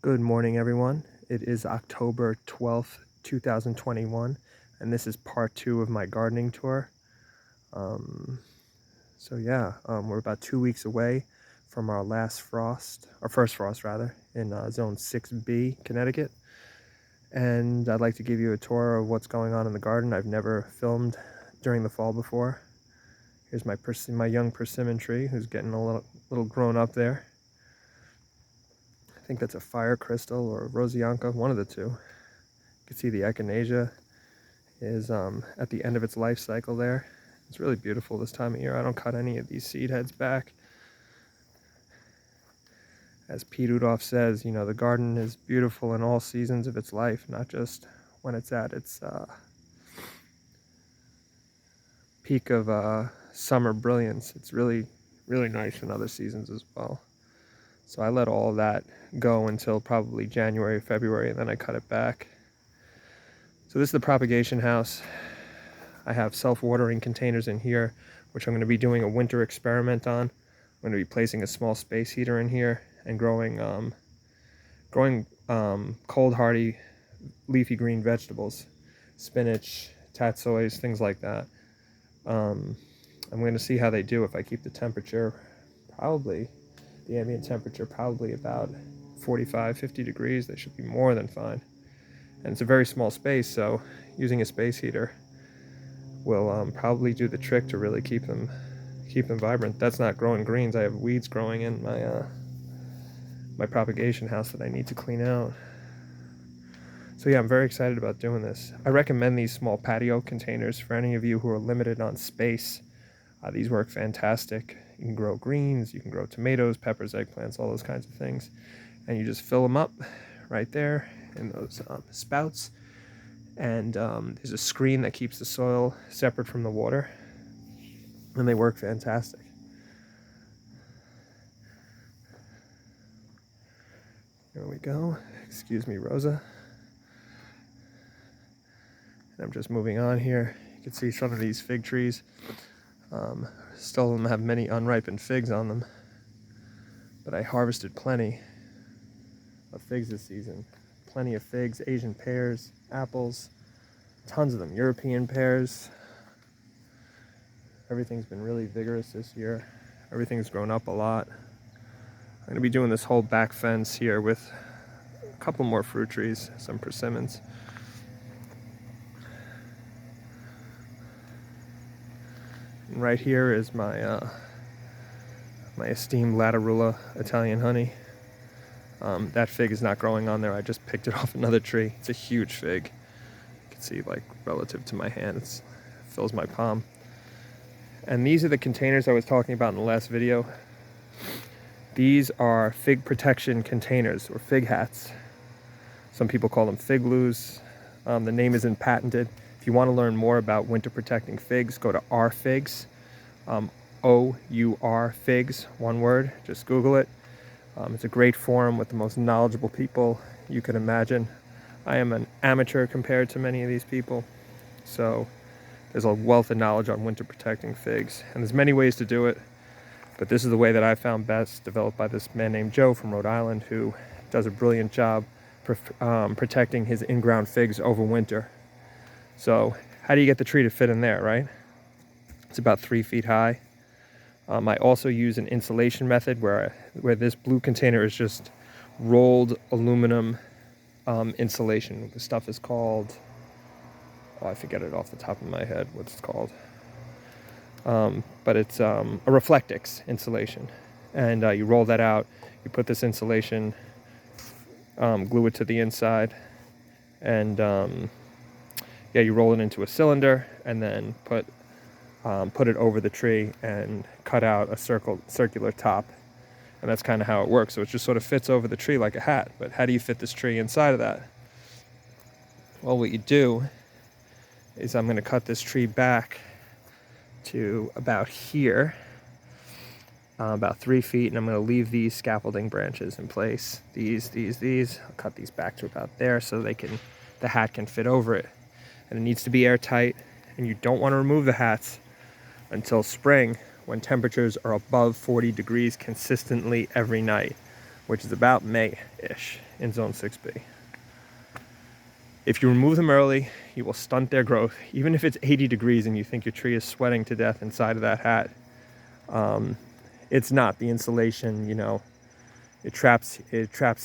Good morning, everyone. It is October 12th, 2021, and this is part 2 of my gardening tour. We're about 2 weeks away from our first frost rather, in zone 6B, Connecticut. And I'd like to give you a tour of what's going on in the garden. I've never filmed during the fall before. Here's my young persimmon tree, who's getting a little grown up there. I think that's a fire crystal or a rosianca, one of the two. You can see the echinacea is at the end of its life cycle there. It's really beautiful this time of year. I don't cut any of these seed heads back. As Pete Udoff says, the garden is beautiful in all seasons of its life, not just when it's at its peak of summer brilliance. It's really, really nice in other seasons as well. So I let all of that go until probably January, February, and then I cut it back. So this is the propagation house. I have self-watering containers in here, which I'm going to be doing a winter experiment on. I'm going to be placing a small space heater in here and growing cold hardy leafy green vegetables, spinach, tatsois, things like that. I'm going to see how they do if I keep the temperature, the ambient temperature probably about 45, 50 degrees. They should be more than fine. And it's a very small space, so using a space heater will probably do the trick to really keep them vibrant. That's not growing greens. I have weeds growing in my propagation house that I need to clean out. So yeah, I'm very excited about doing this. I recommend these small patio containers for any of you who are limited on space. These work fantastic. You can grow greens, you can grow tomatoes, peppers, eggplants, all those kinds of things. And you just fill them up right there in those spouts. And there's a screen that keeps the soil separate from the water. And they work fantastic. There we go. Excuse me, Rosa. And I'm just moving on here. You can see some of these fig trees. Still have many unripened figs on them, but I harvested plenty of figs this season. Plenty of figs, Asian pears, apples, tons of them, European pears. Everything's been really vigorous this year. Everything's grown up a lot. I'm going to be doing this whole back fence here with a couple more fruit trees, some persimmons. And right here is my esteemed Latarula Italian honey. That fig is not growing on there. I just picked it off another tree. It's a huge fig. You can see, like, relative to my hand, it fills my palm. And these are the containers I was talking about in the last video. These are fig protection containers, or fig hats. Some people call them fig loos. The name isn't patented. If you want to learn more about winter protecting figs, go to Our Figs, O-U-R Figs, one word. Just Google it. It's a great forum with the most knowledgeable people you could imagine. I am an amateur compared to many of these people, so there's a wealth of knowledge on winter protecting figs, and there's many ways to do it, but this is the way that I found best, developed by this man named Joe from Rhode Island, who does a brilliant job protecting his in-ground figs over winter. So how do you get the tree to fit in there, right? It's about 3 feet high. I also use an insulation method where this blue container is just rolled aluminum insulation. The stuff is called, I forget it off the top of my head what it's called. But it's a Reflectix insulation. And you roll that out, you put this insulation, glue it to the inside, and you roll it into a cylinder, and then put it over the tree and cut out a circular top. And that's kind of how it works. So it just sort of fits over the tree like a hat. But how do you fit this tree inside of that? Well, what you do is I'm going to cut this tree back to about here, about 3 feet, and I'm going to leave these scaffolding branches in place. These. I'll cut these back to about there so the hat can fit over it. And it needs to be airtight, and you don't want to remove the hats until spring, when temperatures are above 40 degrees consistently every night. which is about May-ish in zone 6B. If you remove them early, you will stunt their growth. Even if it's 80 degrees and you think your tree is sweating to death inside of that hat, it's not. The insulation, you know, it traps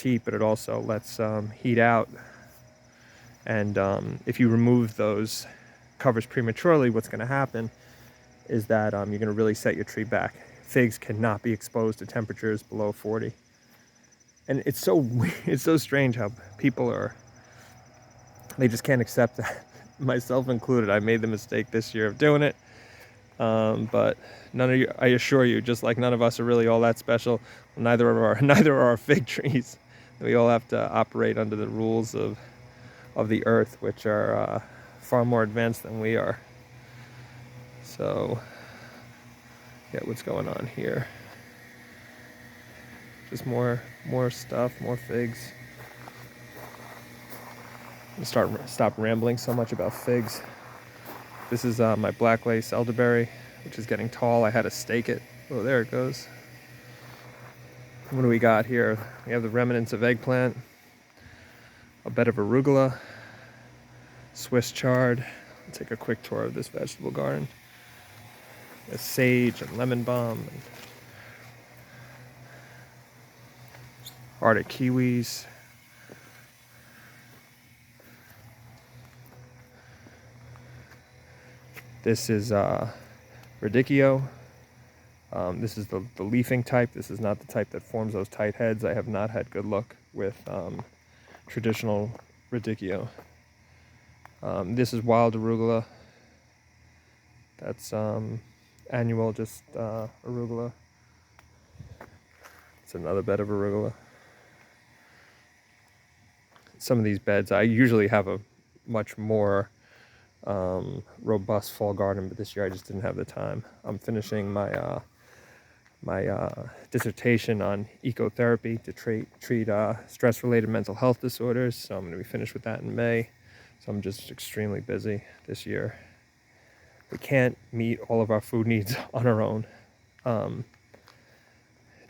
heat, but it also lets heat out. And if you remove those covers prematurely, what's going to happen is that you're going to really set your tree back. Figs cannot be exposed to temperatures below 40. And it's so strange how people they just can't accept that, myself included. I made the mistake this year of doing it. But none of you, I assure you, just like none of us are really all that special, neither are our fig trees. We all have to operate under the rules of the earth, which are far more advanced than we are. So, yeah, what's going on here? Just more stuff, more figs. Stop rambling so much about figs. This is my black lace elderberry, which is getting tall. I had to stake it. Oh, there it goes. What do we got here? We have the remnants of eggplant, a bed of arugula, Swiss chard. I'll take a quick tour of this vegetable garden. There's sage and lemon balm, and Arctic kiwis. This is radicchio. This is the leafing type. This is not the type that forms those tight heads. I have not had good luck with traditional radicchio. This is wild arugula. That's annual, just arugula. It's another bed of arugula. Some of these beds, I usually have a much more robust fall garden, but this year I just didn't have the time. I'm finishing my dissertation on ecotherapy to treat stress-related mental health disorders. So I'm going to be finished with that in May. So I'm just extremely busy this year. We can't meet all of our food needs on our own.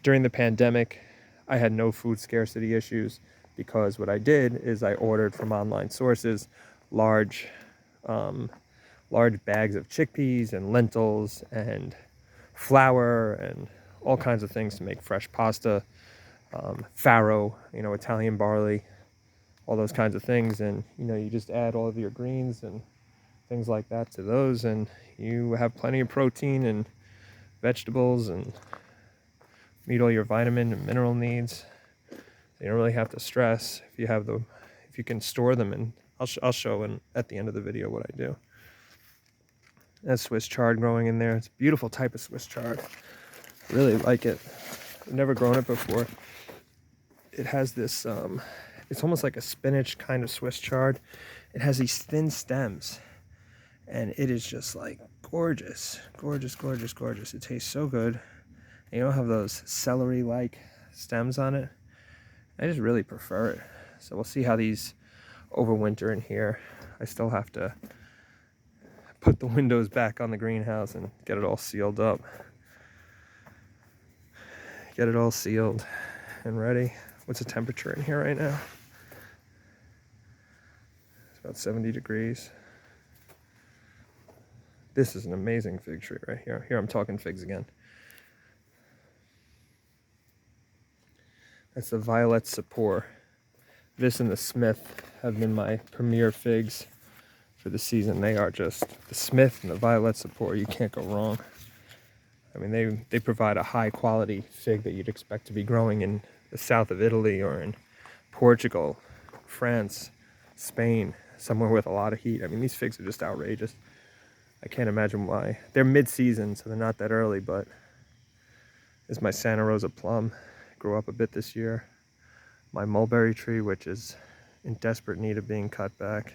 During the pandemic, I had no food scarcity issues because what I did is I ordered from online sources large bags of chickpeas and lentils and flour and all kinds of things to make fresh pasta, farro, Italian barley, all those kinds of things. And, you just add all of your greens and things like that to those, and you have plenty of protein and vegetables and meet all your vitamin and mineral needs. You don't really have to stress if you can store them, and I'll show at the end of the video what I do. That's Swiss chard growing in there. It's a beautiful type of Swiss chard. Really like it. I've never grown it before. It has this, it's almost like a spinach kind of Swiss chard. It has these thin stems, and it is just like gorgeous, gorgeous, gorgeous, gorgeous. It tastes so good. And you don't have those celery-like stems on it. I just really prefer it. So we'll see how these overwinter in here. I still have to put the windows back on the greenhouse and get it all sealed up. Get it all sealed and ready. What's the temperature in here right now? It's about 70 degrees. This is an amazing fig tree right here. Here, I'm talking figs again. That's the Violet Sapor. This and the Smith have been my premier figs for the season. They are just, the Smith and the Violet Sapor, you can't go wrong. I mean, they provide a high quality fig that you'd expect to be growing in the south of Italy or in Portugal, France, Spain, somewhere with a lot of heat. I mean, these figs are just outrageous. I can't imagine why. They're mid-season, so they're not that early, but this is my Santa Rosa plum. Grew up a bit this year. My mulberry tree, which is in desperate need of being cut back.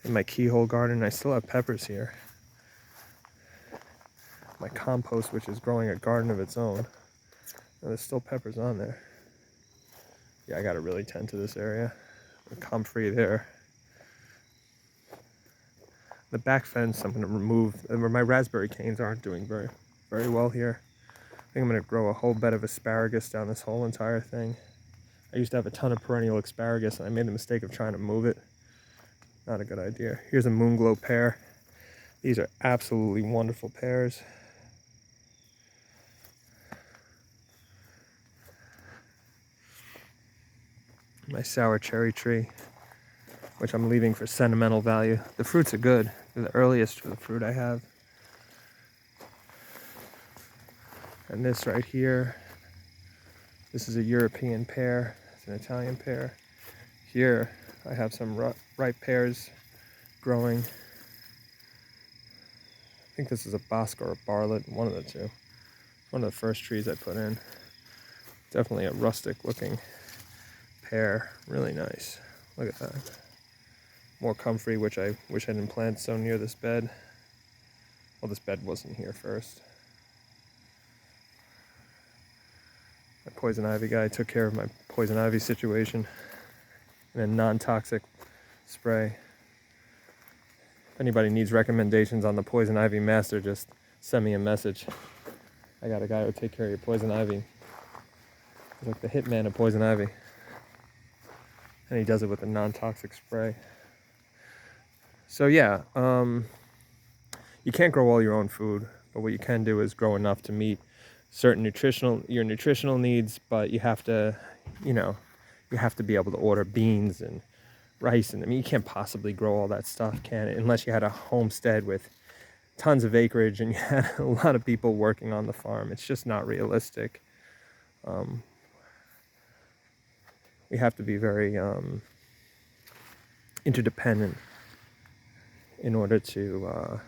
In my keyhole garden, I still have peppers here. My compost, which is growing a garden of its own. And there's still peppers on there. Yeah, I gotta really tend to this area. The comfrey there. The back fence I'm gonna remove. My raspberry canes aren't doing very, very well here. think I'm going to grow a whole bed of asparagus down this whole entire thing. I used to have a ton of perennial asparagus, and I made the mistake of trying to move it. Not a good idea. Here's a moonglow pear. These are absolutely wonderful pears. My sour cherry tree, which I'm leaving for sentimental value. The fruits are good. They're the earliest for the fruit I have. And this right here, this is a European pear. It's an Italian pear. Here I have some ripe pears growing. I think this is a bosca or a barlet, one of the two. One of the first trees I put in. Definitely a rustic looking pear, really nice. Look at that. More comfrey, which I wish I didn't plant so near this bed. Well, this bed wasn't here first. My poison ivy guy took care of my poison ivy situation in a non-toxic spray. If anybody needs recommendations on the poison ivy master, just send me a message. I got a guy who'll take care of your poison ivy. He's like the hitman of poison ivy. And he does it with a non-toxic spray. So yeah, you can't grow all your own food, but what you can do is grow enough to meet certain your nutritional needs, but you have to, you have to be able to order beans and rice, and I mean, you can't possibly grow all that stuff, can it? Unless you had a homestead with tons of acreage and you had a lot of people working on the farm. It's just not realistic. We have to be very interdependent in order to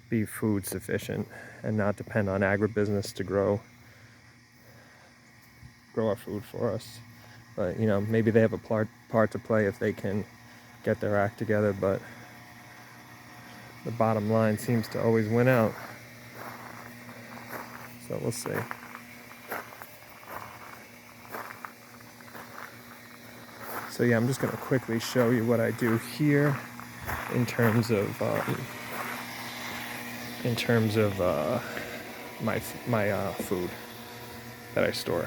be food sufficient and not depend on agribusiness to grow our food for us. But maybe they have a part to play if they can get their act together, but the bottom line seems to always win out. So we'll see. So yeah, I'm just going to quickly show you what I do here in terms of my food that I store.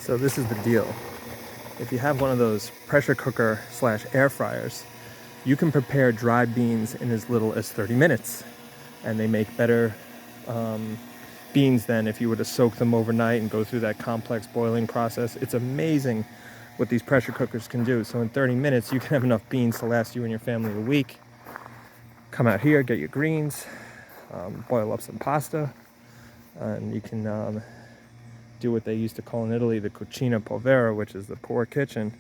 So this is the deal. If you have one of those pressure cooker / air fryers, you can prepare dried beans in as little as 30 minutes. And they make better beans than if you were to soak them overnight and go through that complex boiling process. It's amazing what these pressure cookers can do. So in 30 minutes, you can have enough beans to last you and your family a week. Come out here, get your greens, boil up some pasta, and you can do what they used to call in Italy the cucina povera, which is the poor kitchen.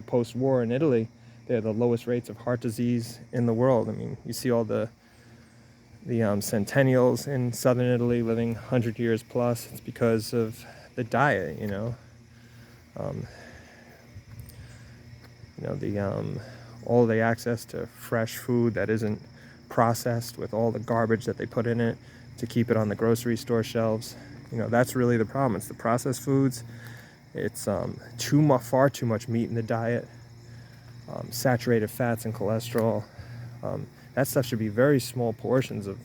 Post-war in Italy, they had the lowest rates of heart disease in the world. I mean, you see all the centennials in southern Italy living 100 years plus. It's because of the diet, all the access to fresh food that isn't processed with all the garbage that they put in it to keep it on the grocery store shelves. That's really the problem. It's the processed foods. It's far too much meat in the diet, saturated fats and cholesterol. That stuff should be very small portions of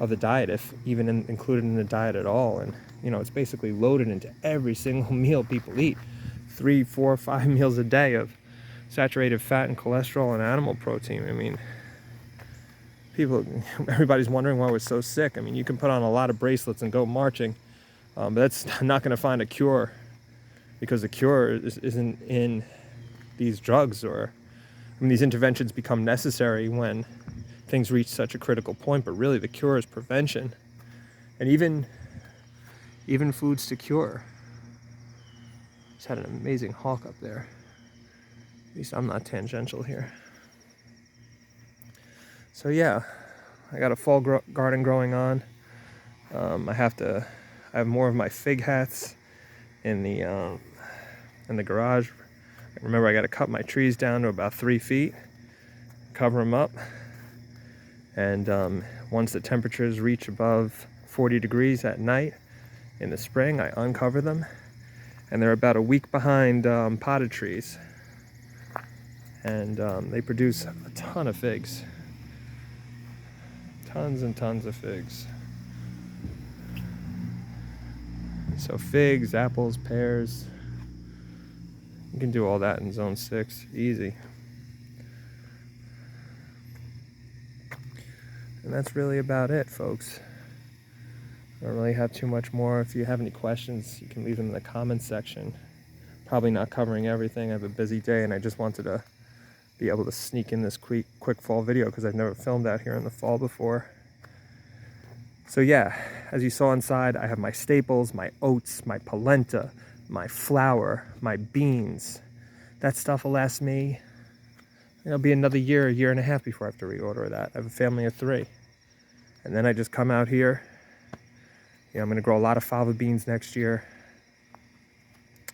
the diet, if even included in the diet at all. And it's basically loaded into every single meal people eat. 3, 4, 5 meals a day of saturated fat and cholesterol and animal protein. I mean, everybody's wondering why we're so sick. I mean, you can put on a lot of bracelets and go marching, but that's not going to find a cure, because the cure isn't in these drugs, these interventions become necessary when things reach such a critical point, but really the cure is prevention. And even foods to cure. Just had an amazing hawk up there. At least I'm not tangential here. So yeah, I got a fall garden growing on. I have to I have more of my fig hats in the garage. Remember, I got to cut my trees down to about 3 feet, cover them up, and once the temperatures reach above 40 degrees at night in the spring, I uncover them, and they're about a week behind potted trees, and they produce a ton of figs, tons and tons of figs. So figs, apples, pears, you can do all that in zone 6, easy. And that's really about it, folks. I don't really have too much more. If you have any questions, you can leave them in the comments section. Probably not covering everything. I have a busy day, and I just wanted to be able to sneak in this quick fall video because I've never filmed out here in the fall before. So yeah, as you saw inside, I have my staples, my oats, my polenta, my flour, my beans. That stuff will last me, it'll be another year, a year and a half before I have to reorder that. I have a family of 3. And then I just come out here. I'm going to grow a lot of fava beans next year.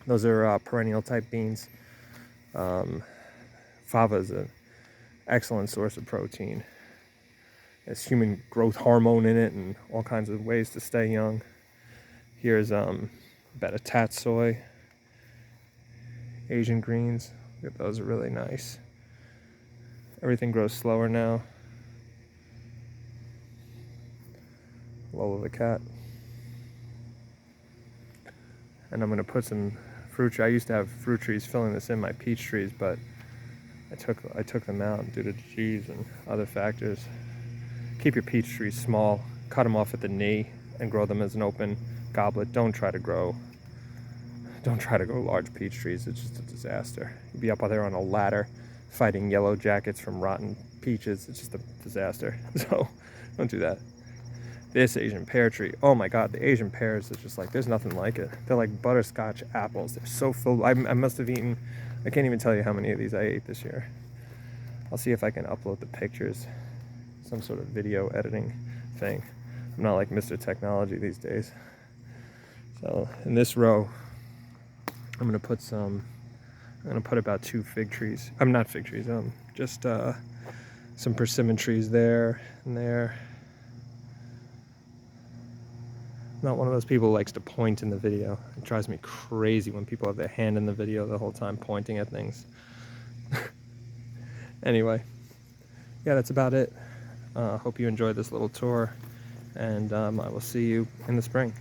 Those are perennial type beans. Fava is an excellent source of protein. There's human growth hormone in it and all kinds of ways to stay young. Here's betta tatsoi, Asian greens. Look at those, are really nice. Everything grows slower now. Lola the cat. And I'm going to put some fruit trees. I used to have fruit trees filling this in, my peach trees, but I took them out due to disease and other factors. Keep your peach trees small. Cut them off at the knee and grow them as an open goblet. Don't try to grow large peach trees. It's just a disaster. You'd be up there on a ladder fighting yellow jackets from rotten peaches. It's just a disaster. So don't do that. This Asian pear tree, oh my god, the Asian pears is just like, there's nothing like it. They're like butterscotch apples. They're so full. I must have eaten, I can't even tell you how many of these I ate this year. I'll see if I can upload the pictures, some sort of video editing thing. I'm not like Mr. Technology these days. So in this row, I'm gonna put about 2 fig trees. Not fig trees, just some persimmon trees there and there. Not one of those people who likes to point in the video. It drives me crazy when people have their hand in the video the whole time pointing at things. Anyway, yeah, that's about it. Hope you enjoyed this little tour, and I will see you in the spring.